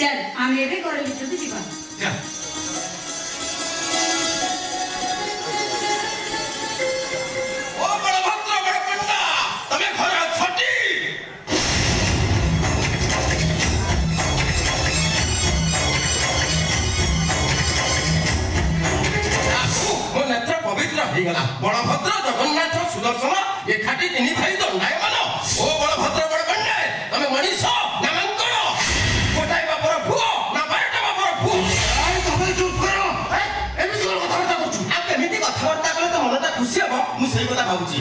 चल आम एबे घर भितर जीवा जा ओ बड़भद्र बड़पंडा तमे घर छटी ମୋ ନେତ୍ର ପବିତ୍ର ହେଇଗଲା ବଳଭଦ୍ର ଜଗନ୍ନାଥ ସୁଦର୍ଶନ ଏକାଠି ତିନି ଭାଇ ଦଣ୍ଡାୟମାନ ଓ ବଳଭଦ୍ର ବଡ଼ପଣ୍ଡା ତମେ ମଣିଷ ନା ମାଙ୍କଡ଼ ଗୋଟାଏ ବାପର ପୁଅ ନା ବାରଟା ବାପର ପୁଅ ତମେ ଚୁପ୍ କର ଏମିତି କଣ କଥାବାର୍ତ୍ତା କରୁଛୁ ଆଉ କେମିତି କଥାବାର୍ତ୍ତା କଲେ ତ ମନଟା ଖୁସି ହବ ମୁଁ ସେଇ କଥା ଭାବୁଛି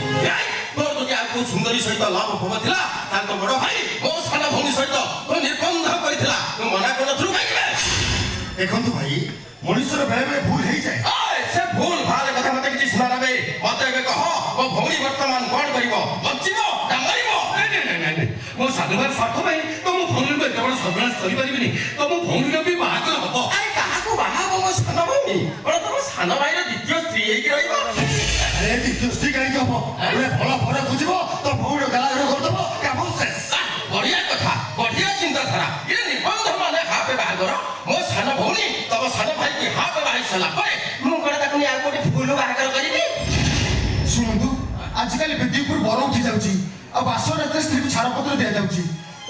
ତୋର ଯଦି ଆଉ କୋଉ ସୁନ୍ଦରୀ ସହିତ ଲଭ ଫବ ଥିଲା ତାହେଲେ ତ ବଡ଼ ଭାଇ ମୋ ସାନ ଭଉଣୀ ସହିତ ତୋ ନିର୍ବନ୍ଧ କରିଥିଲା ତୁ ମନା କରୁନଥିଲୁ କାହିଁକି ଦେଖନ୍ତୁ ଭାଇ ମଣିଷର ବେଳେ ବେଳେ ଭୁଲ ହେଇଯାଏ ସେ ଭୁଲ ଭାଲ କଥା ମତେ କିଛି ଶୁଣା ନେବେ ମତେ ଏବେ କହ ମୋ ଭଉଣୀ ବର୍ତ୍ତମାନ କଣ କରିବ ବଞ୍ଚିବ ନା ମରିବ ମୋ ସାଧୁବାର ସ୍ୱାର୍ଥ ପାଇଁ ତ ମୋ ଭଉଣୀକୁ ଏତେ ବଡ଼ ସର୍ବନାଶ କରିପାରିବିନି ତ ମୋ ଭଉଣୀର ବି ବାହାଘର ହବ ଆରେ କାହାକୁ ବାହା ହବ ମୋ ସାନ ଭଉଣୀ କଣ ତମ ସାନ ଭାଇର ଦ୍ୱିତୀୟ ସ୍ତ୍ରୀ ହେଇକି ରହିବ ଆରେ ଦ୍ୱିତୀୟ ସ୍ତ୍ରୀ କାହିଁକି ହବ ଗୋଟେ ଭଲ ଘର ବୁଝିବ ତ ଭଉଣୀ ଗାଳାଘର କରିଦବ କାମ ଶେଷ ବଢିଆ କଥା ବଢିଆ ଚିନ୍ତାଧାରା ଇଏ ନିର୍ବନ୍ଧ ମାନେ ହାପେ ବାହାଘର ମୋ ସାନ ଭଉଣୀ ତମ ସାନ ଭାଇକି ହାପେ ବାହାଇ ସାରିଲା ପରେ ମୁଁ କଣ ତାକୁ ଆଉ କୋଉଠି ଭୁଲ ବାହାଘର କରିବି ଶୁଣନ୍ତୁ ଆଜିକାଲି ବେଦି ଉପରୁ ବର ଉଠି ଯାଉଛି ଆଉ ବାସ ରାତିରେ ସ୍ତ୍ରୀକୁ ଛାଡ଼ପତ୍ର ଦିଆଯାଉଛି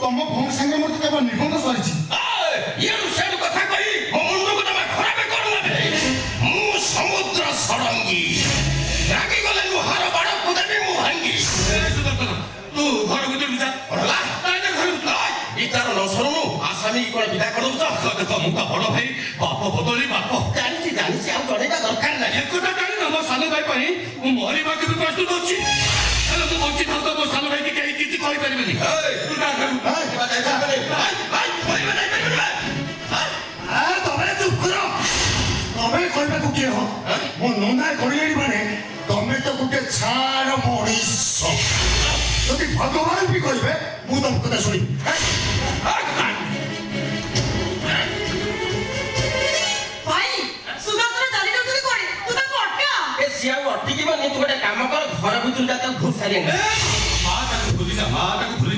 ତମ ଭଉଣୀ ସାଙ୍ଗରେ ମୋର ତ କେବଳ ନିର୍ବନ୍ଧ ସରିଛି ଇଆଡୁ ସିଆଡୁ କଥା କହି ମୋ ମୁଣ୍ଡକୁ ତମେ ଖରାପ କରୁନାହାନ୍ତି ମୁଁ ସମୁଦ୍ର ଷଡ଼ଙ୍ଗୀ ରାଗିଗଲେ ଲୁହାର ବାଡ଼କୁ ଦେବି ମୁଁ ଭାଙ୍ଗି ତୁ ଘର ଭିତରକୁ ଯା ଇତାର ନ ଶୁଣୁ ଆସାମୀ କଣ ବିଦା କରିଦଉଛ ଦେଖ ମୁଁ ତ ବଡ଼ ଭାଇ ବାପ ବଦଳି ବାପ ଜାଣିଛି ଜାଣିଛି ଆଉ ଜଣେଇବା ଦରକାର ନାହିଁ ଏକଥା ଜାଣିନ ମୋ ସାନ ଭାଇ ପାଇଁ ମୁଁ ମରିବାକୁ ବି ପ୍ରସ୍ତୁତ ଅଛି ହେଲେ ମୁଁ ବଞ୍ଚି ଥାଉ ତ ମୋ ସାନ ଭାଇକି କେହି କିଛି କହିପାରିବେନି ତୁ ଯା ଘରକୁ। ତମେ ଚୁପ୍ କର ତମେ କହିବାକୁ କିଏ ହୋ ମୋ ନନା କହିଲେଣି ମାନେ ତମେ ତ ଗୋଟେ ଛାର ମଣିଷ ଯଦି ଭଗବାନ ବି କହିବେ ମୁଁ ତମ କଥା ଶୁଣିବି भाई सुदर्शन चली जाउछी कोडी तू ताको अटका ଏ ସିଏ ଆଉ ଅଟିକିବନି ତୁ ଗୋଟେ କାମ କର ଘର ଭିତରୁ ଯା ତାକୁ ଘୋଷାରି ଆଣି ମାଟାକୁ ଭୁଲି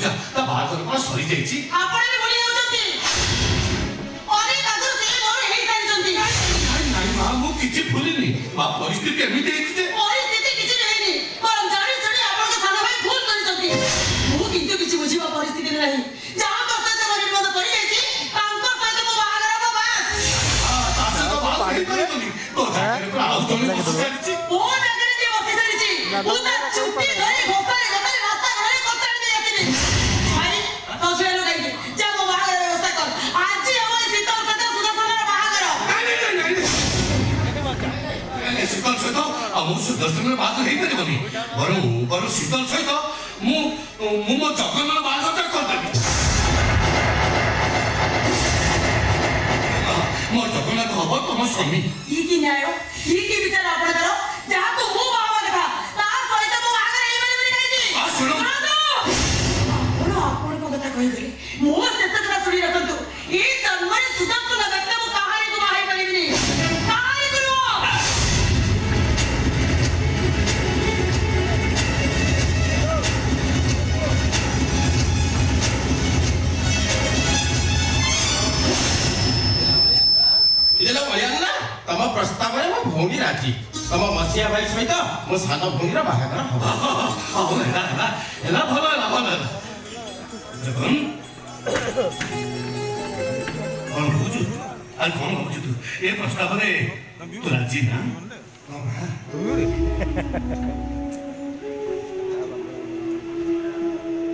ଯା ତା ବାହାଘର କଣ ସରିଯାଇଛି आपण भी भूली जाउछी अनेक आदर से मोर हेई सारिछंती ନାଇଁ ମା ମୁଁ କିଛି ଭୁଲିନି ମା ପରିସ୍ଥିତି ଏମିତି ହେଇଛି ଯେ परिस्थिति किछि नहिनी पर जानि छडी आपण के सानो भाई भूल करिछंती मु किंतु किछि बुझिबा परिस्थिति नाही जहा तो सते मरि मत पड़ी जाईची तांको सते मो बाहागर हो बस ତା ସହିତ ବାହାଘର ହେଇପାରିବନି ତୋ ଜାଗାରେ କଣ ଆଉ ଜଣେ ବସି ଚାଲିଛି ओ जगरे जे बसी सारिची उ ता चुट्टी धरी घोसारे घोसारे रास्ता घरे कोचाड़ी दे आतिनी भाई तो छेलो गाई जा मो बाहागर व्यवस्था कर आज हमर शीतल सते सुदर्शन बाहागर ଶୀତଳ ସହିତ ଆଉ ମୁଁ ସୁଦର୍ଶନର ବାହାଘର ହେଇପାରିବନି ବରଂ ଶୀତଳ ସହିତ ମୁଁ ମୋ ଜଗନ୍ନାଥ ବାହାଘରଟା କରିଦେବି ମୋ ଜଗନ୍ନାଥ ହବ ତମ ସ୍ୱାମୀ ई की न्याय ई की विचार आपण करो जहा को मु बाबा देखा ता सहित मो बाहागर एई बली बली गाई ଶୁଣ आपण को कथा कहि गले मो सेत कथा सुनी रखंतु ई जन्मरे सुदर्शन व्यक्ति मो कहानी को बाहाई परिबिनी कहानी करो ಇದೆಲ್ಲ ಒಳ್ಳೆಯಲ್ಲ ತಮ್ಮ ಪ್ರಸ್ತಾವನೆ ମୋ ଭଉଣୀ ରାଜି ତମ ମଝିଆ ଭାଇ ସହିତ ମୋ ସାନ ଭଉଣୀର ବାହାଘର ହବ ହେଲା ଭଲ ହେଲା ଜଗନ୍ କଣ କହୁଛୁ ଆରେ କଣ ଭାବୁଛୁ ତୁ ଏ ପ୍ରସ୍ତାବରେ ତୁ ରାଜି ନା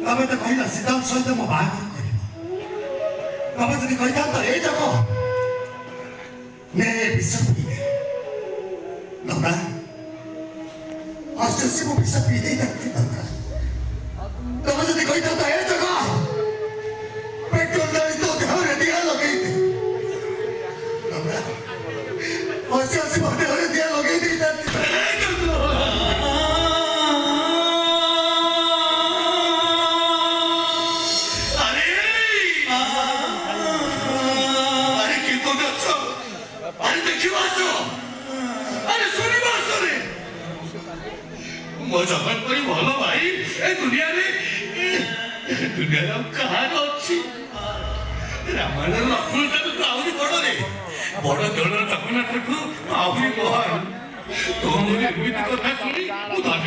ତମେ ତ କହିଲ ସିଦ୍ଧାନ୍ତ ସହିତ ମୋ ବାହାଘର କରିବ ତମେ ଯଦି କହିଥାନ୍ତ ଏ ଜଗ ନେ ବିଷ ପିଇଦେ ନନ୍ଦା ଅଷ୍ଟଶୀ ମୁଁ ବିଷ ପିଇ ଦେଇଥାନ୍ତି ନନ୍ଦା ତମେ ଯଦି କହିଥାନ୍ତ ଏ ଜଗ ପେଟ୍ରୋଲ ଡାଳି ତୋ ଦେହରେ ଦିଆ ଲଗେଇଦେ ନନ୍ଦା ଅଷ୍ଟଶୀ ମୋ ଦେହରେ ଦିଆ ଲଗେଇ ଦେଇଥାନ୍ତି ମୋ ଜଗନ୍ ପରି ଭଲ ଭାଇ ଏ ଦୁନିଆରେ ଆଉ କାହାର ଅଛି ରାମାୟଣର ଲକ୍ଷ୍ମଣଠାରୁ ତୁ ଆହୁରି ବଡ଼ରେ ବଡ଼ ଦେଉଳର ଜଗନ୍ନାଥଠୁ ଆହୁରି ମହାନ। ତୋ ମୁହଁରେ ଏମିତି କଥା ଶୁଣି ମୁଁ ଧନ୍ୟ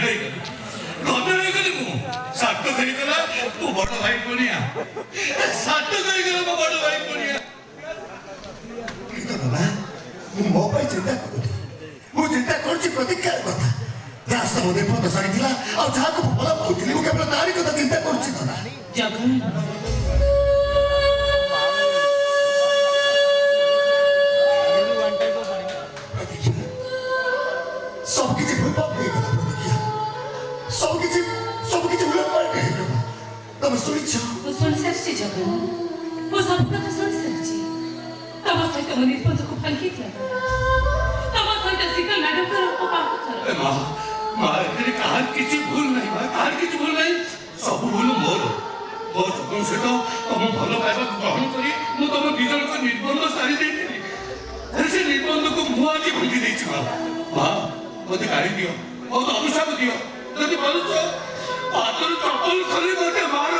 ହେଇଗଲି ମୁଁ। ସାର୍ଥକ ହେଇଗଲା ମୋ ବଡ଼ ଭାଇ ପଣିଆ, ସାର୍ଥକ ହେଇଗଲା ମୋ ବଡ଼ ଭାଇ ପଣିଆ। କୀର୍ତ୍ତନ ନା ମୁଁ ମୋ ପାଇଁ ଚିନ୍ତା କରୁଥିଲି। ମୁଁ ଚିନ୍ତା କରୁଛି ପ୍ରତୀକ୍ଷାର କଥା। ଯାହା ସବୁ ବିପଦ ସରିଥିଲା ଆଉ ଯାହାକୁ ମୁଁ ଭଲ ପାଉଥିଲି ମୁଁ କେବଳ ତାରି କଥା ଚିନ୍ତା କରୁଛି ନା। ଜଗନ୍ ସବୁକିଛି ଭୁଲଭାଲ ହେଇଗଲା ପ୍ରତୀକ୍ଷା। ସବୁକିଛି ଭୁଲଭାଲ ହେଇଗଲା। ତମେ ଶୁଣିଛ? ମୁଁ ଶୁଣିସାରିଛି ଜଗନ୍, ମୁଁ ସବୁ କଥା ଶୁଣିସାରିଛି। ତମ ସହିତ ମୋ ନିର୍ବନ୍ଧକୁ ଭାଙ୍ଗି ଦିଆଗଲା। ତମ ସହିତ ଶୀତଲ ମ୍ୟାଡମଙ୍କର ଅପବାଦ ମା ଏଥିରେ କାହାର କିଛି ଭୁଲ ନାହିଁ, ମା କାହାର କିଛି ଭୁଲ ନାହିଁ। ସବୁ ଭୁଲ ମୋର। ମୋ ଜଗନ ସହିତ ତମ ଭଲ ପାଇବାକୁ ଗ୍ରହଣ କରି ମୁଁ ତମ ଦି ଜଣଙ୍କ ନିର୍ବନ୍ଧ ସାରି ଦେଇଥିଲି। ସେ ନିର୍ବନ୍ଧକୁ ମୁଁ ଆଜି ଭାଙ୍ଗି ଦେଇଛି। ମା ମୋତେ ଗାଳି ଦିଅ, ମୋତେ ଅଭିଶାପ ଦିଅ। ଯଦି ପାରୁଛ ହାତରୁ ଚପଲ ଖୋଲି ମୋତେ ମାର।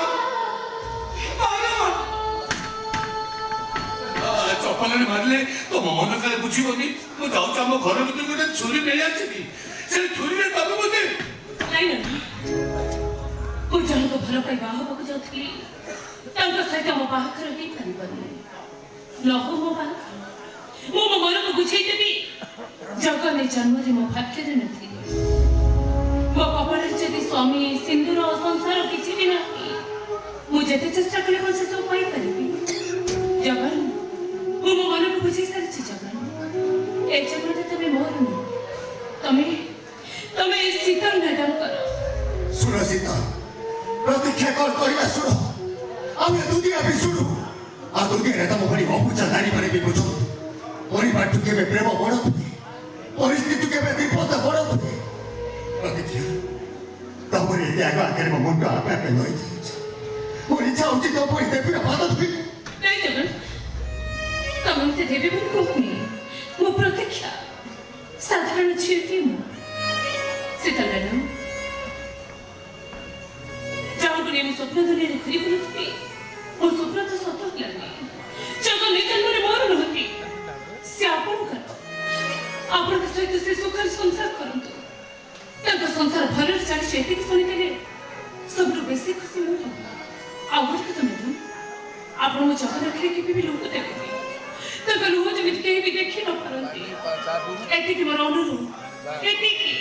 ଚପଲରେ ମାରିଲେ ତମ ମନ କାଳେ ବୁଝିବନି। ମୁଁ ଯାଉଛି ଆମ ଘର ଭିତରୁ ଗୋଟେ ଛୁରୀ ନେଇ ଆସିବି। ସେ ଛୁରୀରେ ତମେ ମୋତେ ନାଇଁ ନା, ମୁଁ ଜଣକୁ ଭଲ ପାଇ ବାହା ହେବାକୁ ଯାଉଥିଲି। ତାଙ୍କ ସହିତ ମୋ ବାହାଘର ହେଇପାରିବନି। ନ ହଉ ମୋ ବାହାଘର, ମୁଁ ମୋ ମନକୁ ବୁଝେଇଦେବି। ଜଗନ ଏ ଜନ୍ମରେ ମୋ ଭାଗ୍ୟରେ ନଥିଲି। ମୋ କପାଳରେ ଯଦି ସ୍ୱାମୀ ସିନ୍ଦୁର ଓ ସଂସାର କିଛି ବି ନାହିଁ, ମୁଁ ଯେତେ ଚେଷ୍ଟା କଲେ କଣ ସେସବୁ ପାଇପାରିବି? ଜଗନ, ମୁଁ ମୋ ମନକୁ ବୁଝେଇ ସାରିଛି। ଜଗନ, ଏ ଜନ୍ମରେ ତମେ ମୋର ନୁହଁ, ତମେ ଶୀତଲ ମ୍ୟାଡମଙ୍କର। ଶୁଣ ସୀତା, ପ୍ରତୀକ୍ଷା କଣ କହିଲା ଶୁଣ। ଆମେ ଦୁନିଆ ବି ଶୁଣୁ। ଆଉ ଦୁନିଆରେ ତମ ଭଳି ଅବୁଝା ନାରୀମାନେ ବି ବୁଝନ୍ତୁ। ପରିବାରଠୁ କେବେ ପ୍ରେମ ବଡ଼ ହୁଏ, ପରିସ୍ଥିତି କେବେ ବିପଦ ବଡ଼ ହୁଏ। ପ୍ରତୀକ୍ଷା, ତମରି ତ୍ୟାଗ ଆଗରେ ମୋ ମୁଣ୍ଡ ଆପେ ଆପେ ରହିଯାଇଛି। ମୋର ଇଚ୍ଛା ହଉଛି ତମ ପରି ଦେବୀର ପାଦ ଧୋଇ। ନାଇଁ ଜଗନ, ତମେ ମତେ ଦେବୀ ବୋଲି କହୁନି। ମୁଁ ପ୍ରତୀକ୍ଷା, ସାଧାରଣ ଝିଅଟିଏ ମୁଁ। ଶୀତଲ ମ୍ୟାଡମ, ଯାହାକୁ ନେଇ ମୁଁ ସ୍ୱପ୍ନ ଦୁନିଆରେ ଘୁରି ବୁଲୁଥିଲି, ମୋ ସ୍ୱପ୍ନ ତ ସତ ହେଲାନି। ଜଗନ ଏ ଜନ୍ମରେ ମୋର ନୁହନ୍ତି, ସେ ଆପଣଙ୍କର। ଆପଣଙ୍କ ସହିତ ସେ ସୁଖରେ ସଂସାର କରନ୍ତୁ। ତାଙ୍କ ସଂସାର ଭଲରେ ଚାଲିଛି ଏତିକି ଶୁଣିଦେଲେ ସବୁଠୁ ବେଶୀ ଖୁସି ମୁଁ ହେବି। ଆଉ ଗୋଟେ କଥା ମ୍ୟାଡମ, ଆପଣ ମୋ ଜଗନ ଆଖିରେ କେବେ ବି ଲୁହ ଦେବେନି। ତାଙ୍କ ଲୁହ ଯେମିତି କେହି ବି ଦେଖି ନ ପାରନ୍ତି, ଏତିକି ମୋର ଅନୁରୋଧ। ଏତିକି।